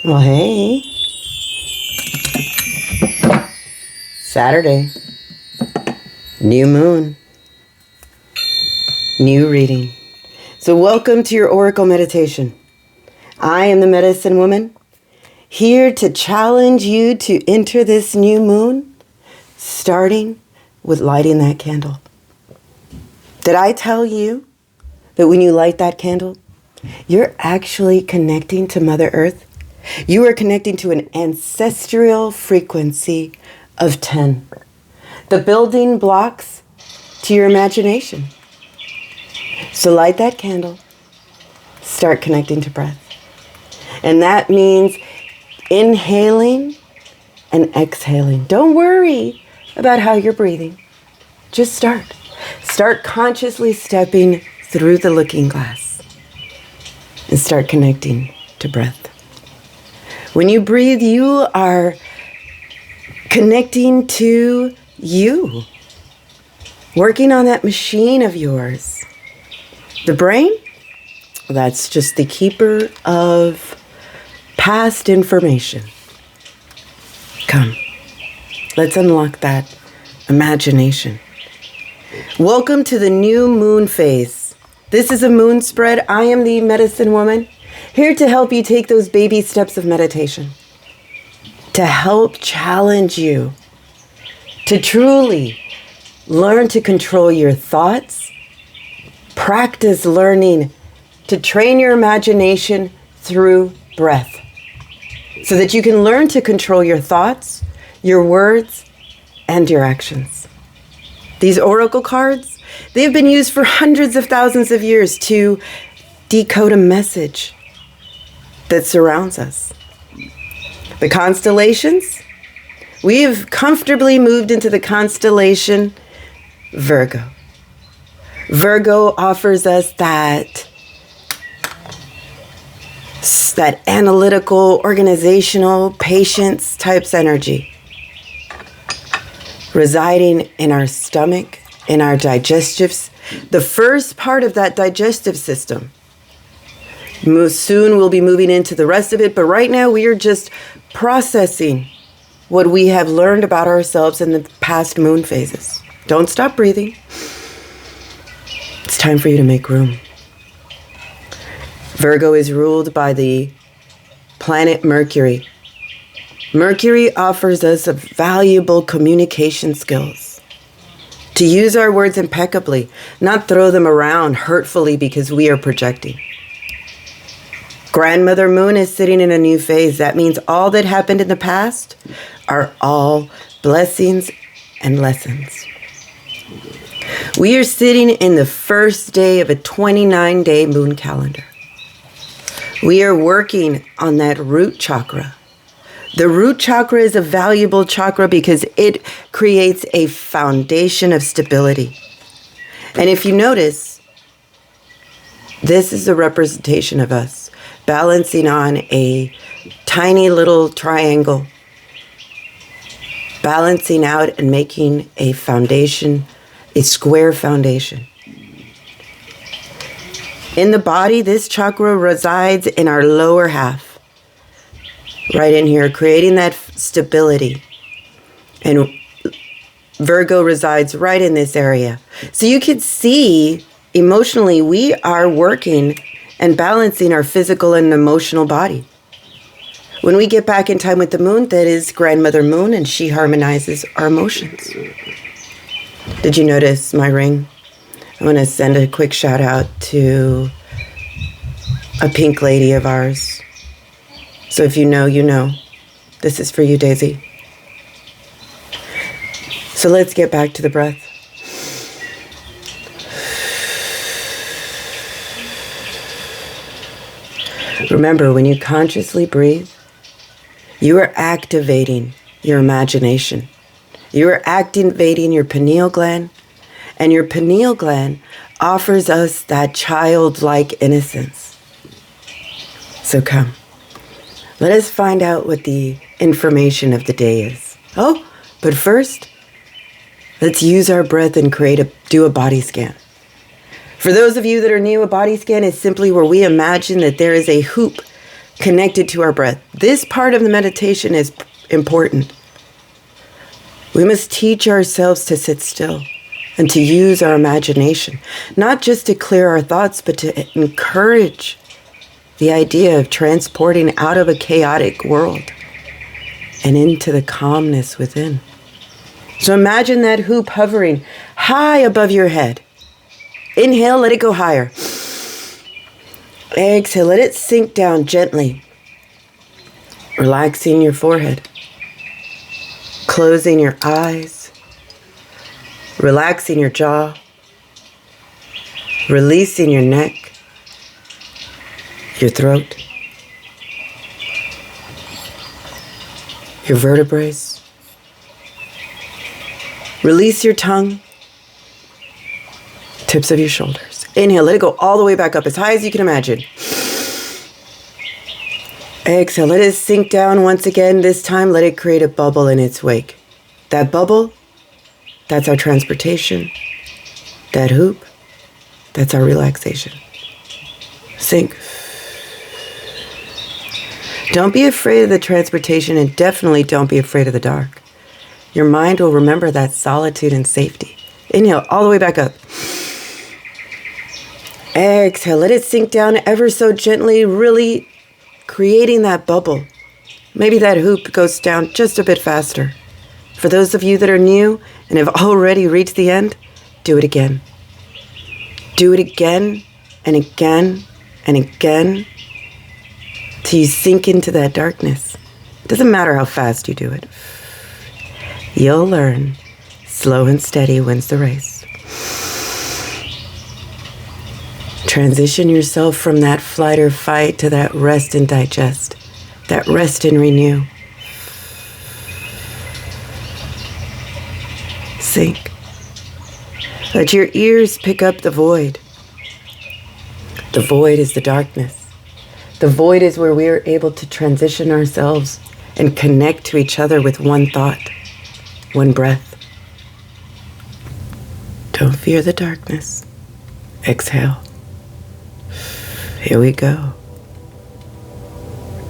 Well, hey. Saturday. New moon. New reading. So welcome to your Oracle meditation. I am the Medicine Woman, here to challenge you to enter this new moon, starting with lighting that candle. Did I tell you that when you light that candle, you're actually connecting to Mother Earth? You are connecting to an ancestral frequency of 10. The building blocks to your imagination. So light that candle. Start connecting to breath. And that means inhaling and exhaling. Don't worry about how you're breathing. Just start. Start consciously stepping through the looking glass. And start connecting to breath. When you breathe, you are connecting to you. Working on that machine of yours. The brain, that's just the keeper of past information. Come, let's unlock that imagination. Welcome to the new moon phase. This is a moon spread. I am the Medicine Woman, here to help you take those baby steps of meditation, to help challenge you to truly learn to control your thoughts, practice learning to train your imagination through breath, so that you can learn to control your thoughts, your words, and your actions. These oracle cards, they've been used for hundreds of thousands of years to decode a message that surrounds us. The constellations, we have comfortably moved into the constellation Virgo. Virgo offers us that analytical, organizational, patience types energy, residing in our stomach, in our digestives, the first part of that digestive system. Soon we'll be moving into the rest of it, but right now we are just processing what we have learned about ourselves in the past moon phases. Don't stop breathing. It's time for you to make room. Virgo is ruled by the planet Mercury. Mercury offers us valuable communication skills. To use our words impeccably, not throw them around hurtfully because we are projecting. Grandmother Moon is sitting in a new phase. That means all that happened in the past are all blessings and lessons. We are sitting in the first day of a 29-day moon calendar. We are working on that root chakra. The root chakra is a valuable chakra because it creates a foundation of stability. And if you notice, this is a representation of us balancing on a tiny little triangle, balancing out and making a foundation, a square foundation. In the body, this chakra resides in our lower half, right in here, creating that stability. And Virgo resides right in this area. So you can see emotionally, we are working and balancing our physical and emotional body. When we get back in time with the moon, that is Grandmother Moon, and she harmonizes our emotions. Did you notice my ring? I want to send a quick shout out to a pink lady of ours. So if you know, you know. This is for you, Daisy. So let's get back to the breath. Remember, when you consciously breathe, you are activating your imagination. You are activating your pineal gland, and your pineal gland offers us that childlike innocence. So come, let us find out what the information of the day is. Oh, but first, let's use our breath and do a body scan. For those of you that are new, a body scan is simply where we imagine that there is a hoop connected to our breath. This part of the meditation is important. We must teach ourselves to sit still and to use our imagination, not just to clear our thoughts, but to encourage the idea of transporting out of a chaotic world and into the calmness within. So imagine that hoop hovering high above your head. Inhale, let it go higher. Exhale, let it sink down gently, relaxing your forehead, closing your eyes, relaxing your jaw, releasing your neck, your throat, your vertebrae. Release your tongue, tips of your shoulders. Inhale, let it go all the way back up as high as you can imagine. Exhale, let it sink down once again. This time, let it create a bubble in its wake. That bubble, that's our transportation. That hoop, that's our relaxation. Sink. Don't be afraid of the transportation, and definitely don't be afraid of the dark. Your mind will remember that solitude and safety. Inhale, all the way back up. Exhale, let it sink down ever so gently, really creating that bubble. Maybe that hoop goes down just a bit faster. For those of you that are new and have already reached the end, do it again. Do it again and again and again till you sink into that darkness. It doesn't matter how fast you do it. You'll learn. Slow and steady wins the race. Transition yourself from that flight or fight to that rest and digest, that rest and renew. Sink. Let your ears pick up the void. The void is the darkness. The void is where we are able to transition ourselves and connect to each other with one thought, one breath. Don't fear the darkness. Exhale. Here we go.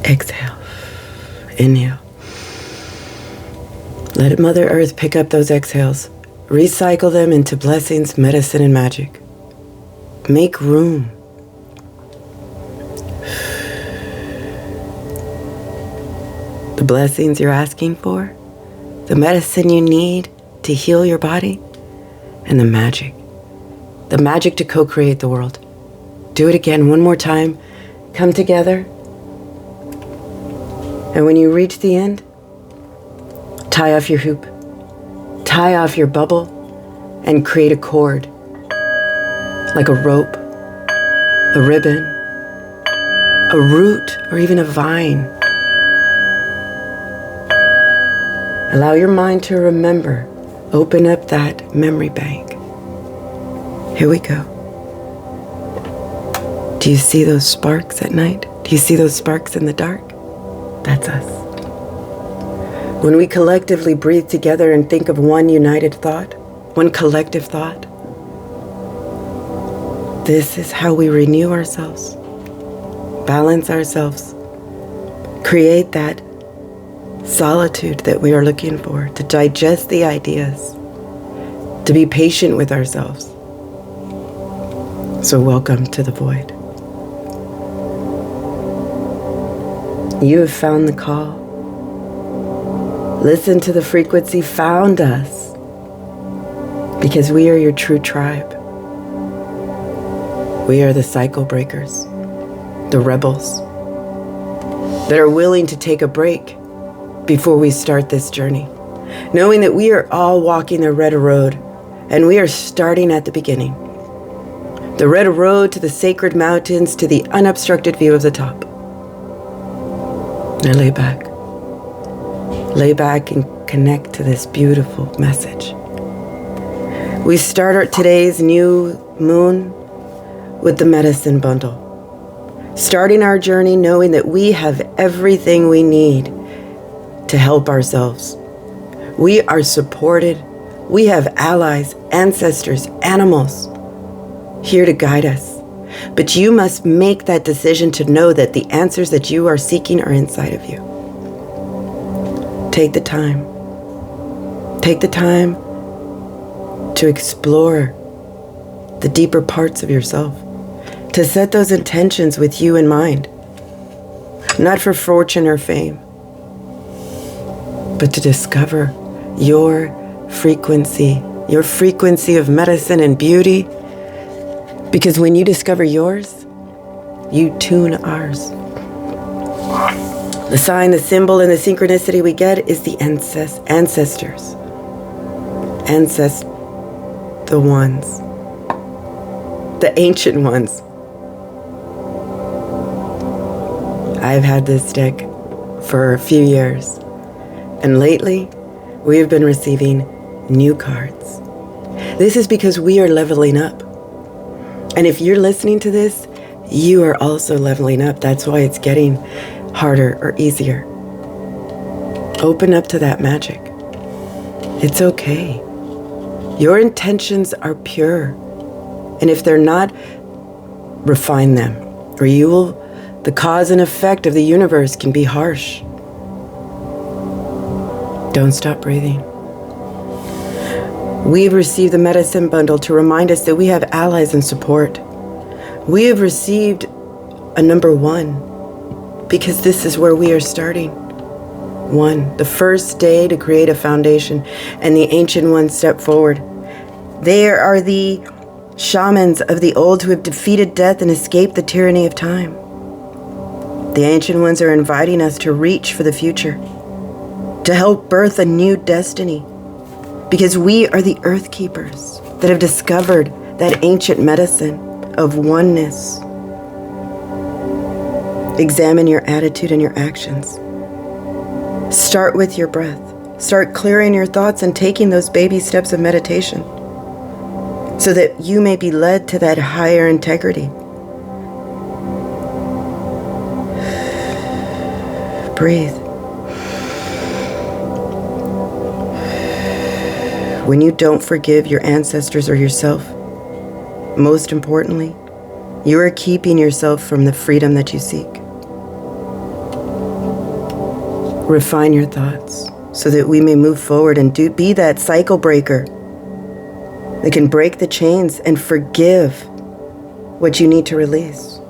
Exhale. Inhale. Let Mother Earth pick up those exhales. Recycle them into blessings, medicine, and magic. Make room. The blessings you're asking for, the medicine you need to heal your body, and the magic to co-create the world. Do it again one more time. Come together. And when you reach the end, tie off your hoop, tie off your bubble, and create a cord, like a rope, a ribbon, a root, or even a vine. Allow your mind to remember. Open up that memory bank. Here we go. Do you see those sparks at night? Do you see those sparks in the dark? That's us. When we collectively breathe together and think of one united thought, one collective thought, this is how we renew ourselves, balance ourselves, create that solitude that we are looking for, to digest the ideas, to be patient with ourselves. So welcome to the void. You have found the call. Listen to the frequency, found us, because we are your true tribe. We are the cycle breakers, the rebels that are willing to take a break before we start this journey, knowing that we are all walking the red road and we are starting at the beginning. The red road to the sacred mountains, to the unobstructed view of the top. Now lay back and connect to this beautiful message. We start today's new moon with the medicine bundle, starting our journey knowing that we have everything we need to help ourselves. We are supported. We have allies, ancestors, animals here to guide us. But you must make that decision to know that the answers that you are seeking are inside of you. Take the time. Take the time to explore the deeper parts of yourself, to set those intentions with you in mind, not for fortune or fame, but to discover your frequency of medicine and beauty. Because when you discover yours, you tune ours. The sign, the symbol, and the synchronicity we get is the ancestors. The ones. The ancient ones. I've had this deck for a few years. And lately, we have been receiving new cards. This is because we are leveling up. And if you're listening to this, you are also leveling up. That's why it's getting harder or easier. Open up to that magic. It's okay. Your intentions are pure. And if they're not, refine them. Or the cause and effect of the universe can be harsh. Don't stop breathing. We've received the medicine bundle to remind us that we have allies and support. We have received a number 1 because this is where we are starting. 1, the first day to create a foundation, and the ancient ones step forward. They are the shamans of the old who have defeated death and escaped the tyranny of time. The ancient ones are inviting us to reach for the future, to help birth a new destiny, because we are the earth keepers that have discovered that ancient medicine of oneness. Examine your attitude and your actions. Start with your breath. Start clearing your thoughts and taking those baby steps of meditation so that you may be led to that higher integrity. Breathe. When you don't forgive your ancestors or yourself, most importantly, you are keeping yourself from the freedom that you seek. Refine your thoughts so that we may move forward and be that cycle breaker that can break the chains and forgive what you need to release.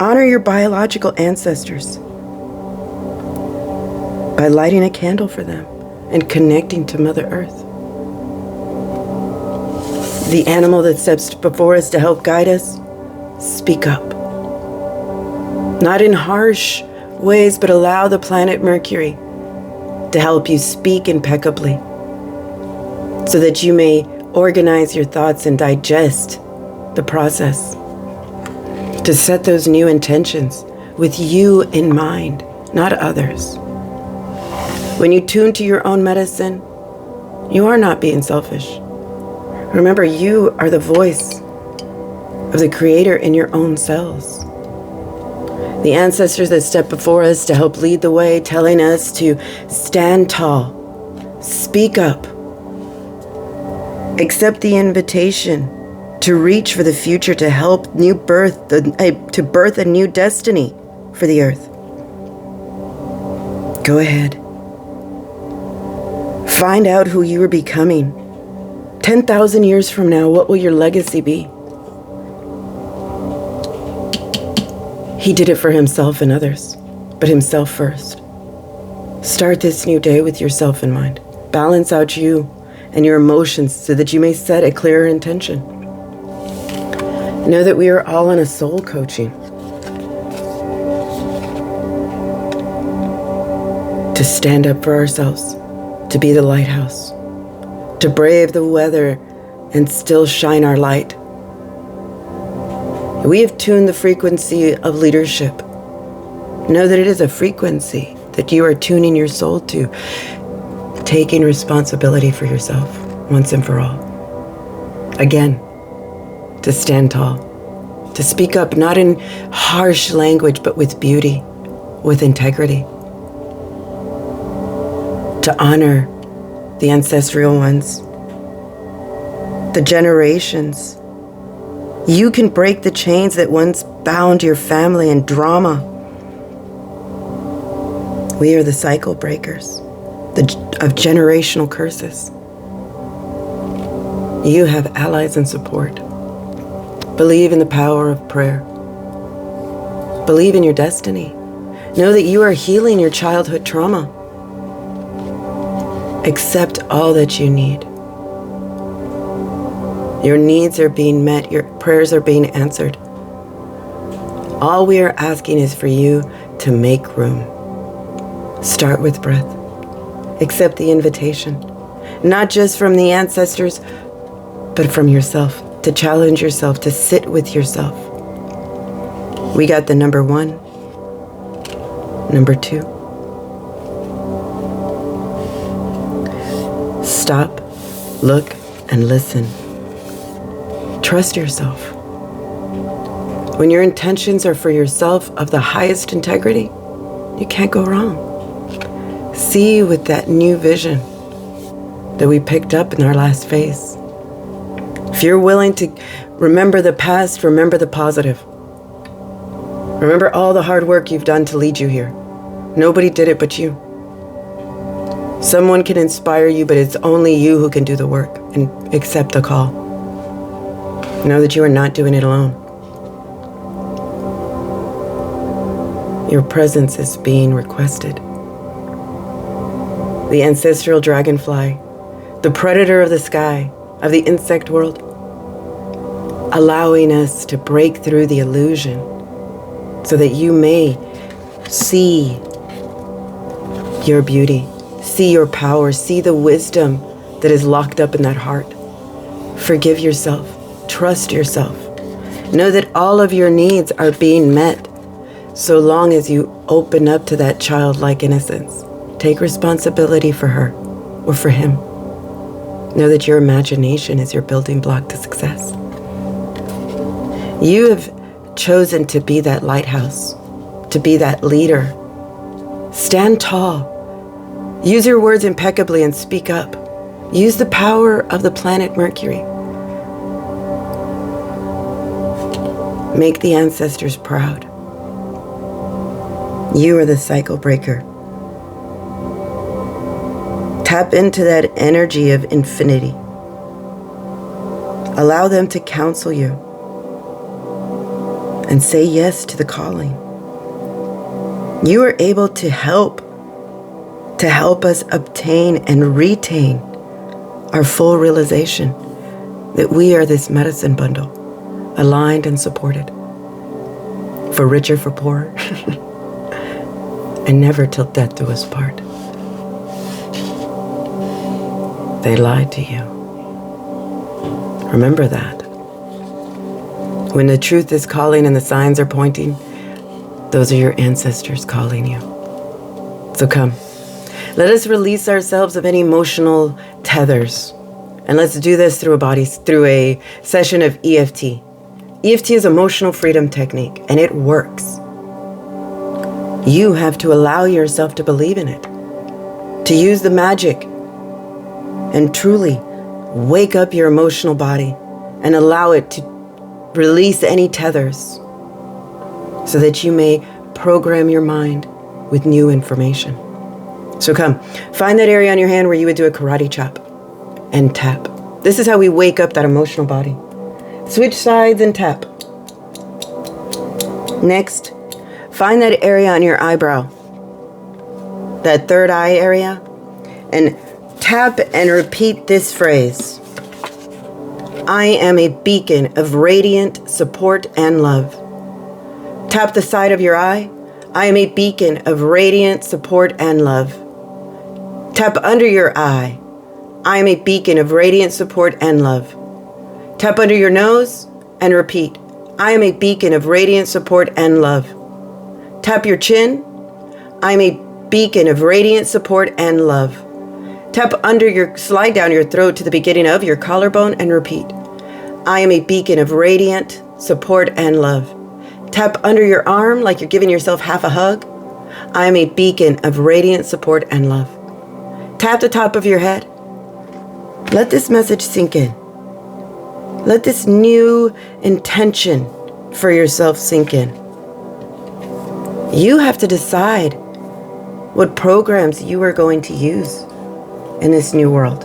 Honor your biological ancestors by lighting a candle for them and connecting to Mother Earth. The animal that steps before us to help guide us, speak up. Not in harsh ways, but allow the planet Mercury to help you speak impeccably so that you may organize your thoughts and digest the process, to set those new intentions with you in mind, not others. When you tune to your own medicine, you are not being selfish. Remember, you are the voice of the Creator in your own cells. The ancestors that step before us to help lead the way, telling us to stand tall, speak up, accept the invitation to reach for the future, to help to birth a new destiny for the earth. Go ahead. Find out who you are becoming. 10,000 years from now, what will your legacy be? He did it for himself and others, but himself first. Start this new day with yourself in mind. Balance out you and your emotions so that you may set a clearer intention. Know that we are all in a soul coaching to stand up for ourselves, to be the lighthouse, to brave the weather and still shine our light. We have tuned the frequency of leadership. Know that it is a frequency that you are tuning your soul to, taking responsibility for yourself once and for all. Again, to stand tall, to speak up, not in harsh language, but with beauty, with integrity. To honor the ancestral ones, the generations You can break the chains that once bound your family in drama. We are the cycle breakers of generational curses. You have allies and support. Believe in the power of prayer. Believe in your destiny. Know that you are healing your childhood trauma. Accept all that you need. Your needs are being met. Your prayers are being answered. All we are asking is for you to make room. Start with breath. Accept the invitation, not just from the ancestors, but from yourself, to challenge yourself, to sit with yourself. We got the number 1, number 2. Stop, look, and listen. Trust yourself. When your intentions are for yourself of the highest integrity, you can't go wrong. See with that new vision that we picked up in our last phase. If you're willing to remember the past, remember the positive. Remember all the hard work you've done to lead you here. Nobody did it but you. Someone can inspire you, but it's only you who can do the work and accept the call. Know that you are not doing it alone. Your presence is being requested. The ancestral dragonfly, the predator of the sky, of the insect world, allowing us to break through the illusion so that you may see your beauty, see your power, see the wisdom that is locked up in that heart. Forgive yourself. Trust yourself. Know that all of your needs are being met so long as you open up to that childlike innocence. Take responsibility for her or for him. Know that your imagination is your building block to success. You have chosen to be that lighthouse, to be that leader. Stand tall. Use your words impeccably and speak up. Use the power of the planet Mercury. Make the ancestors proud. You are the cycle breaker. Tap into that energy of infinity. Allow them to counsel you and say yes to the calling. You are able to help us obtain and retain our full realization that we are this medicine bundle, aligned and supported, for richer, for poorer, and never till death do us part. They lied to you. Remember that. When the truth is calling and the signs are pointing, those are your ancestors calling you. So come, let us release ourselves of any emotional tethers. And let's do this through a session of EFT. EFT is emotional freedom technique, and it works. You have to allow yourself to believe in it, to use the magic, and truly wake up your emotional body and allow it to release any tethers so that you may program your mind with new information. So come, find that area on your hand where you would do a karate chop and tap. This is how we wake up that emotional body. Switch sides and tap. Next, find that area on your eyebrow, that third eye area, and tap and repeat this phrase. I am a beacon of radiant support and love. Tap the side of your eye. I am a beacon of radiant support and love. Tap under your eye. I am a beacon of radiant support and love. Tap under your nose and repeat. I am a beacon of radiant support and love. Tap your chin. I am a beacon of radiant support and love. Tap slide down your throat to the beginning of your collarbone and repeat. I am a beacon of radiant support and love. Tap under your arm like you're giving yourself half a hug. I am a beacon of radiant support and love. Tap the top of your head. Let this message sink in. Let this new intention for yourself sink in. You have to decide what programs you are going to use in this new world.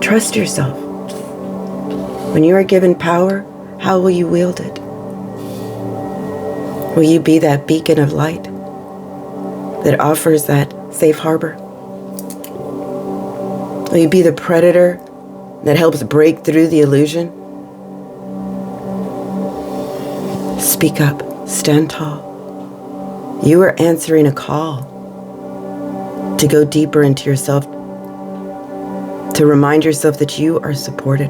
Trust yourself. When you are given power, how will you wield it? Will you be that beacon of light that offers that safe harbor? Will you be the predator that helps break through the illusion? Speak up, stand tall. You are answering a call to go deeper into yourself, to remind yourself that you are supported.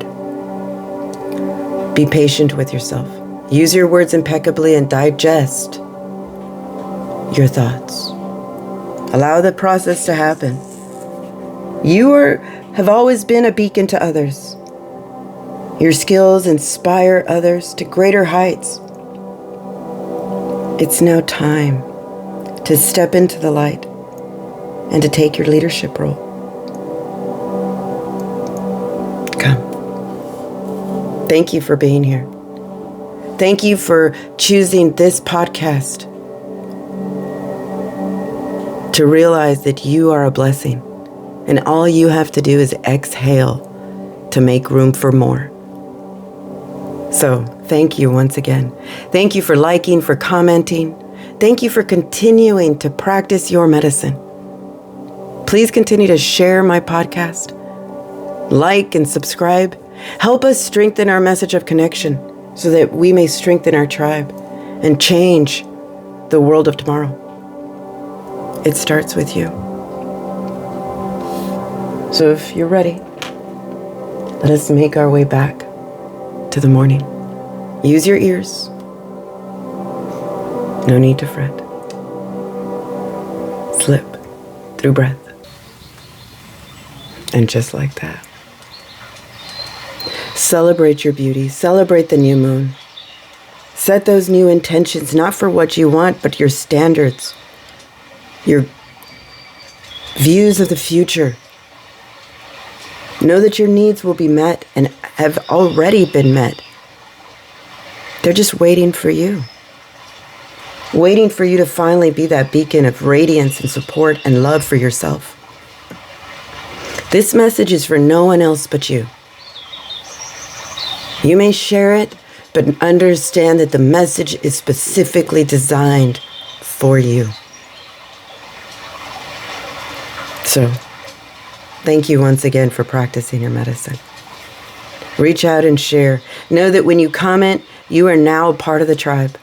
Be patient with yourself. Use your words impeccably and digest your thoughts. Allow the process to happen. You have always been a beacon to others. Your skills inspire others to greater heights. It's now time to step into the light and to take your leadership role. Come. Thank you for being here. Thank you for choosing this podcast to realize that you are a blessing, and all you have to do is exhale to make room for more. So, thank you once again. Thank you for liking, for commenting. Thank you for continuing to practice your medicine. Please continue to share my podcast, like and subscribe. Help us strengthen our message of connection so that we may strengthen our tribe and change the world of tomorrow. It starts with you. So if you're ready, let us make our way back to the morning. Use your ears. No need to fret. Slip through breath. And just like that, celebrate your beauty. Celebrate the new moon. Set those new intentions, not for what you want, but your standards, your views of the future. Know that your needs will be met and have already been met. They're just waiting for you. Waiting for you to finally be that beacon of radiance and support and love for yourself. This message is for no one else but you. You may share it, but understand that the message is specifically designed for you. So, thank you once again for practicing your medicine. Reach out and share. Know that when you comment, you are now a part of the tribe,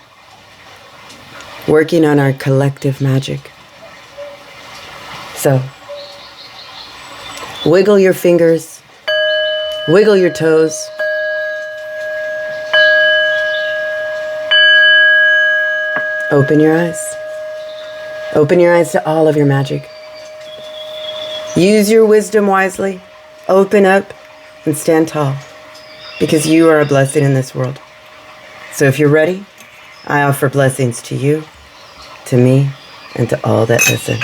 working on our collective magic. So, wiggle your fingers, wiggle your toes. Open your eyes. Open your eyes to all of your magic. Use your wisdom wisely. Open up and stand tall, because you are a blessing in this world. So if you're ready, I offer blessings to you, to me, and to all that listen.